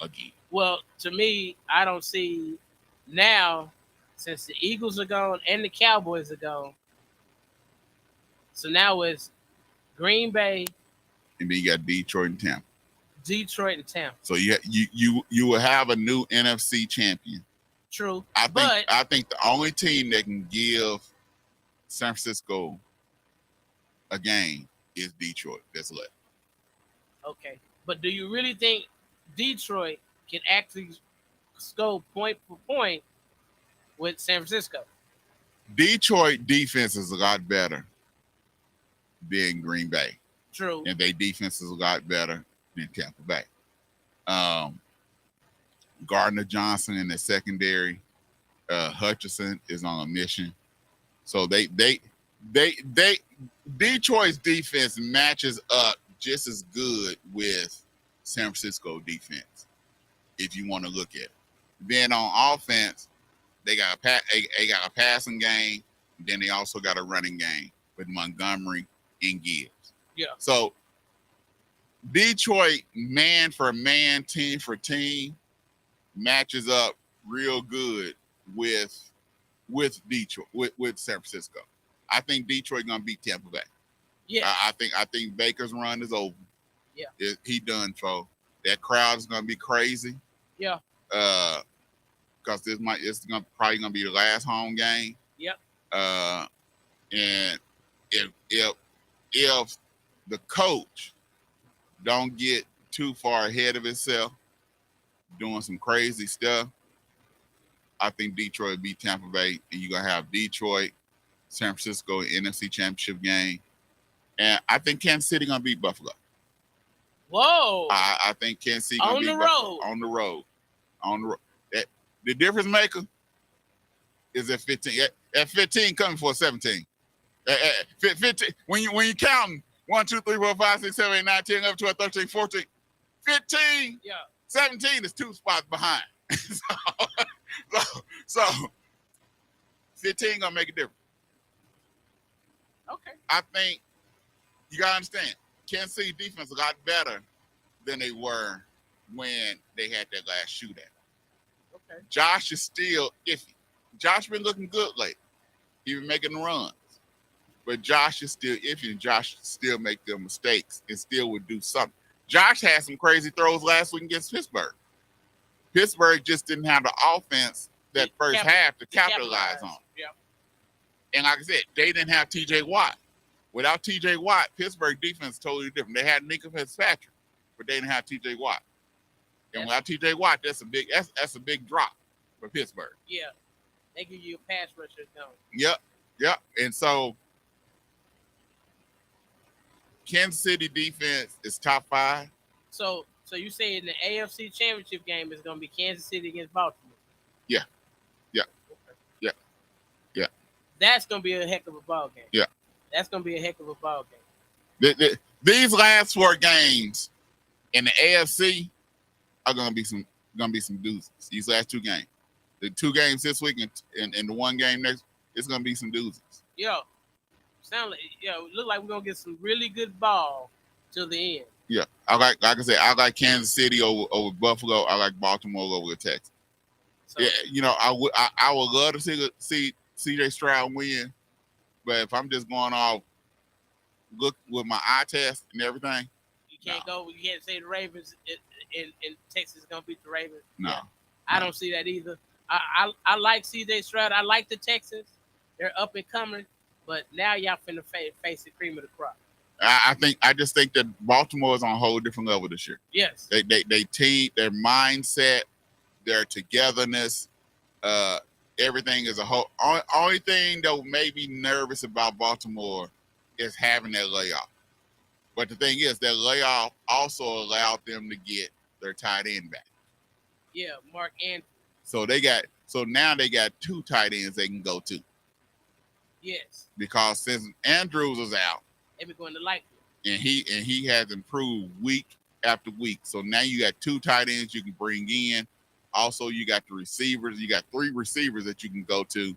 D: again.
E: Well, to me, I don't see now, since the Eagles are gone and the Cowboys are gone. So now it's Green Bay.
D: And then you got Detroit and Tampa.
E: So
D: you will have a new NFC champion.
E: True.
D: I think the only team that can give San Francisco a game is Detroit. That's left.
E: Okay. But do you really think Detroit can actually go point for point with San Francisco?
D: Detroit defense is a lot better than Green Bay.
E: True.
D: And their defense is a lot better than Tampa Bay. Gardner Johnson in the secondary. Hutchinson is on a mission. So Detroit's defense matches up just as good with San Francisco defense, if you want to look at it. Then on offense, they got a passing game. Then they also got a running game with Montgomery and Gibbs.
E: Yeah.
D: So Detroit, man for man, team for team, matches up real good with Detroit, with San Francisco. I think Detroit gonna beat Tampa Bay.
E: Yeah.
D: I think Baker's run is over.
E: Yeah.
D: He done for. That crowd is gonna be crazy.
E: Yeah.
D: Because probably gonna be the last home game.
E: Yep.
D: And if the coach don't get too far ahead of himself, doing some crazy stuff, I think Detroit will beat Tampa Bay, and you're gonna have Detroit, San Francisco NFC Championship game, and I think Kansas City gonna beat Buffalo.
E: Whoa!
D: I think Kansas City gonna beat Buffalo on the road. The difference maker is at 15. At 15, coming for 17. At 15, when you counting 1, 2, 3, 4, 5, 6, 7, 8, 9, 10, up to 12, 13, 14, 15, 17 is 2 spots behind. so 15 gonna make a difference.
E: Okay.
D: I think you gotta understand, Kansas City defense a lot better than they were when they had that last shootout.
E: Okay.
D: Josh is still iffy. Josh been looking good lately. He been making runs. But Josh is still iffy, and Josh still make them mistakes and still would do something. Josh had some crazy throws last week against Pittsburgh. Pittsburgh just didn't have the offense that first half to capitalize on.
E: Yep.
D: And like I said, they didn't have TJ Watt. Without TJ Watt, Pittsburgh defense is totally different. They had Nick Fitzpatrick, but they didn't have TJ Watt. And without TJ Watt, that's a big drop for Pittsburgh.
E: Yeah. They give you a pass rusher down.
D: Yep. And so Kansas City defense is top 5.
E: So you say in the AFC Championship game is going to be Kansas City against Baltimore?
D: Yeah.
E: That's going to be a heck of a ball game.
D: Yeah.
E: That's going to be a heck of a ball game.
D: These last 4 games in the AFC are going to be some doozies. These last 2 games. The 2 games this week and the 1 game next, it's going to be some doozies.
E: Look like we're going to get some really good ball till the end.
D: Yeah. I like Kansas City over Buffalo. I like Baltimore over Texas. So, yeah, I would love to see CJ Stroud win, but if I'm just going off look with my eye test and everything,
E: you can't say the Ravens in Texas is going to beat the Ravens.
D: No.
E: I don't see that either. I like CJ Stroud. I like the Texans. They're up and coming, but now y'all finna face the cream of the crop.
D: I just think that Baltimore is on a whole different level this year.
E: Yes.
D: They team, their mindset, their togetherness, everything is a whole. Only thing that made me nervous about Baltimore is having that layoff. But the thing is, that layoff also allowed them to get their tight end back.
E: Yeah, Mark Andrews.
D: So now they got 2 tight ends they can go to.
E: Yes.
D: Because since Andrews is out,
E: they be going to like
D: him. And he has improved week after week. So now you got 2 tight ends you can bring in. Also, you got the receivers. You got 3 receivers that you can go to.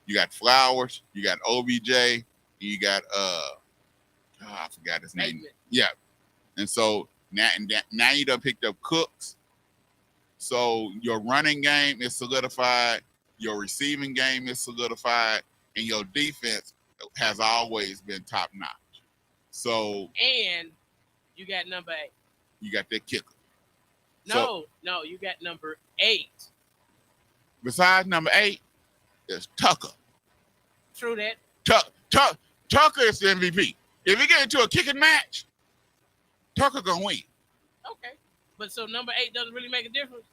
D: You got Flowers, you got OBJ, and you got I forgot his name. Yeah. And so now you done picked up Cooks. So your running game is solidified, your receiving game is solidified, and your defense has always been top notch. So
E: and you got number 8.
D: You got that kicker.
E: No, you got number 8.
D: Besides number 8, there's Tucker.
E: True that.
D: Tucker is the MVP. If you get into a kicking match, Tucker gonna win.
E: Okay, but so number 8 doesn't really make a difference.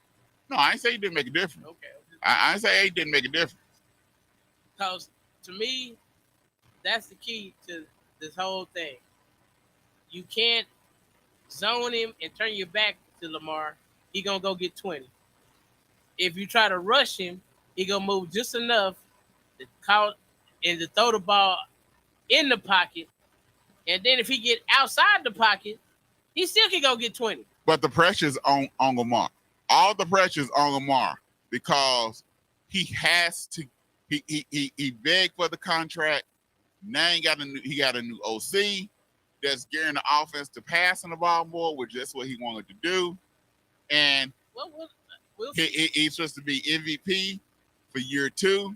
D: No, I ain't say he didn't make a difference.
E: Okay.
D: I ain't say 8 didn't make a difference.
E: Because to me, that's the key to this whole thing. You can't zone him and turn your back to Lamar. He gonna go get 20. If you try to rush him, he gonna move just enough to call and to throw the ball in the pocket. And then if he get outside the pocket, he still can go get 20.
D: But the pressure's on Lamar. All the pressure's on Lamar because he has to. He begged for the contract. Now he got a new OC that's gearing the offense to passing the ball more, which is what he wanted to do. And
E: we'll see.
D: He's supposed to be MVP for year 2.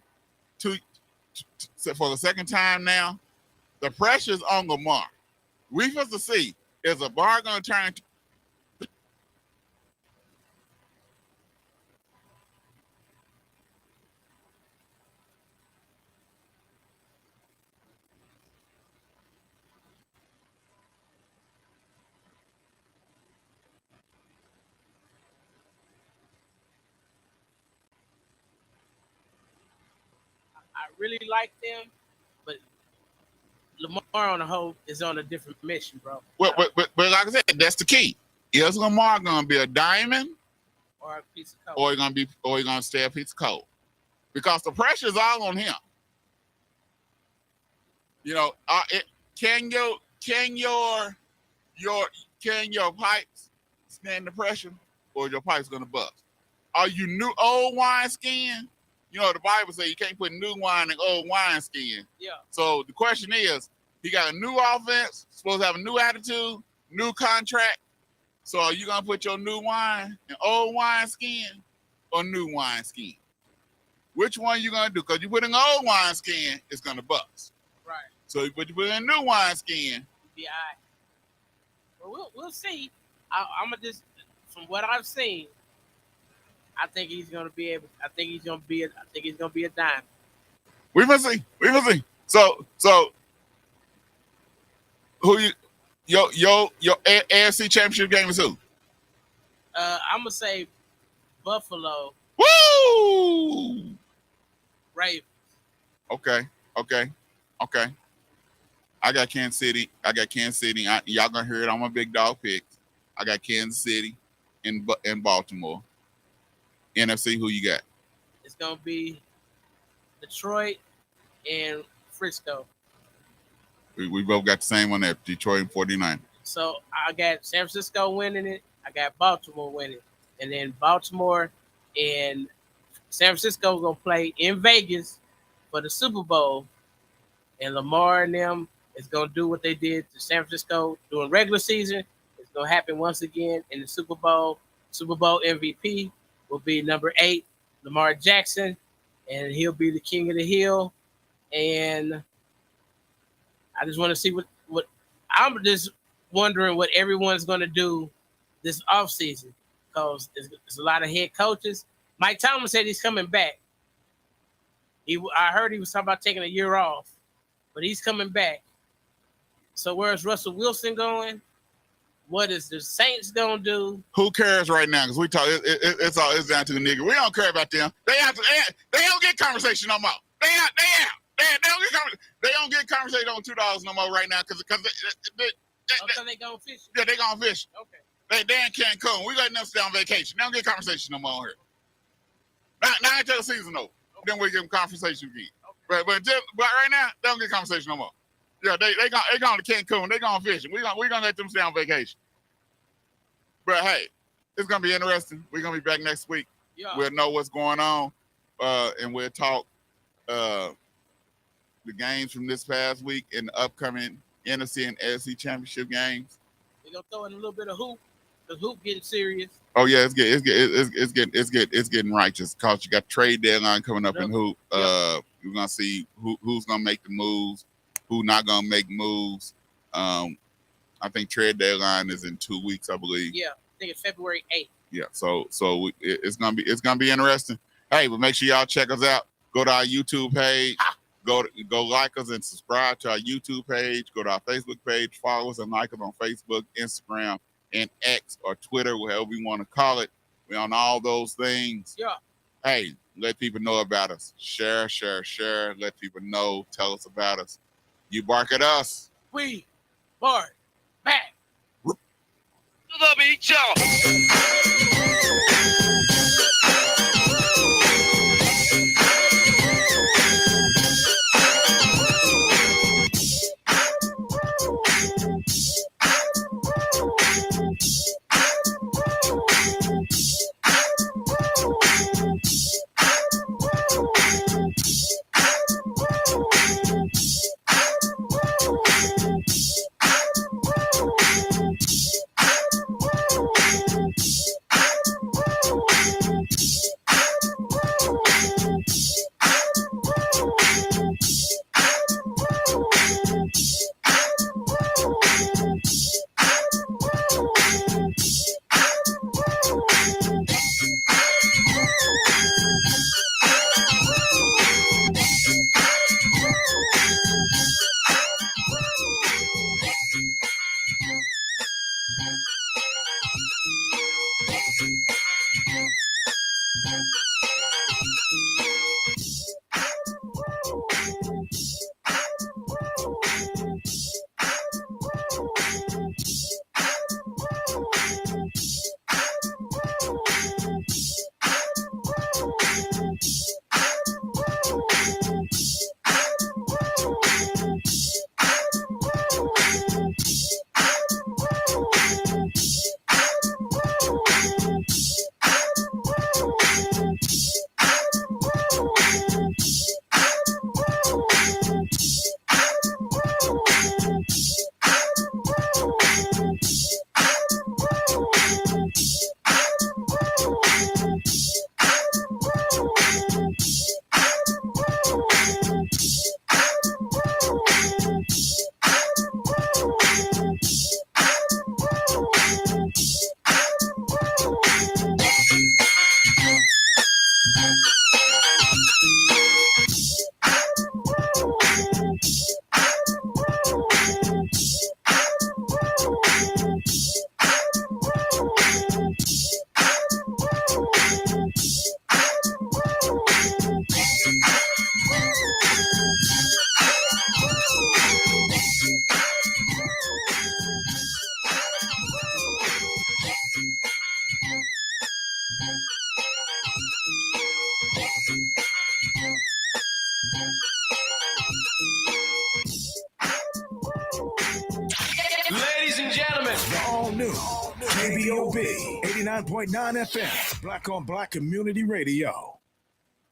D: for the second time now, the pressure's on Lamar. We supposed to see, is Lamar going to turn?
E: I really like them, but Lamar on the whole is on a different mission, bro.
D: But like I said, that's the key. Is Lamar going to be a diamond,
E: Or a piece of
D: or
E: coke.
D: he going to stay a piece of coal? Because the pressure's all on him. You know, can your pipes stand the pressure, or your pipes going to bust? Are you new old wine skin? You know, the Bible says you can't put new wine in old wine skin.
E: Yeah.
D: So the question is, he got a new offense, supposed to have a new attitude, new contract. So are you going to put your new wine in old wine skin or new wine skin? Which one you going to do? Because you put in old wine skin, it's going to bust.
E: Right.
D: So you put in new wine skin.
E: Be all right. Well, we'll see. I'm gonna just, from what I've seen, I think he's gonna be able. I think he's gonna be a dime.
D: We must see. So who your AFC Championship game is who?
E: I'm gonna say Buffalo.
D: Woo!
E: Ravens.
D: Okay. I got Kansas City. Y'all gonna hear it on my big dog picks. I got Kansas City and Baltimore. NFC, who you got?
E: It's gonna be Detroit and Frisco.
D: We both got the same one there, Detroit and 49.
E: So I got San Francisco winning it. I got Baltimore winning, and then Baltimore and San Francisco gonna play in Vegas for the Super Bowl, and Lamar and them is gonna do what they did to San Francisco during regular season. It's gonna happen once again in the Super Bowl. Super Bowl MVP will be number 8, Lamar Jackson, and he'll be the king of the hill. And I just want to see what I'm just wondering what everyone's gonna do this offseason, because there's a lot of head coaches. Mike Tomlin said he's coming back. I heard he was talking about taking a year off, but he's coming back. So where's Russell Wilson going? What is the Saints gonna do?
D: Who cares right now? Because we talk, it's down to the nigga. We don't care about them. They don't get conversation no more. They don't get conversation on $2 no more right now because
E: they going fishing.
D: Yeah, they going fishing.
E: Okay.
D: They in Cancun. We got enough to stay on vacation. They don't get conversation no more here. Not until the season over. Okay. Then we give them conversation again. Okay. But right now, they don't get conversation no more. Yeah, they going to Cancun. They going fishing. We gonna let them stay on vacation. But hey, it's gonna be interesting. We're gonna be back next week.
E: Yeah.
D: We'll know what's going on, and we'll talk the games from this past week and the upcoming NFC and AFC championship games.
E: We're gonna throw in a little bit of hoop. The hoop getting serious.
D: Oh yeah, it's getting righteous because you got trade deadline coming up in hoop. We're gonna see who's gonna make the moves, who not gonna make moves. I think trade deadline is in 2 weeks, I believe.
E: Yeah, I think it's February 8th.
D: Yeah, so it's gonna be interesting. Hey, but make sure y'all check us out. Go to our YouTube page. Go like us and subscribe to our YouTube page. Go to our Facebook page. Follow us and like us on Facebook, Instagram, and X or Twitter, whatever we want to call it. We're on all those things.
E: Yeah.
D: Hey, let people know about us. Share. Let people know. Tell us about us. You bark at us.
E: We bark back.
B: Love each other.
A: Ladies and gentlemen, the all new KBOB 89.9 FM, Black on Black Community Radio.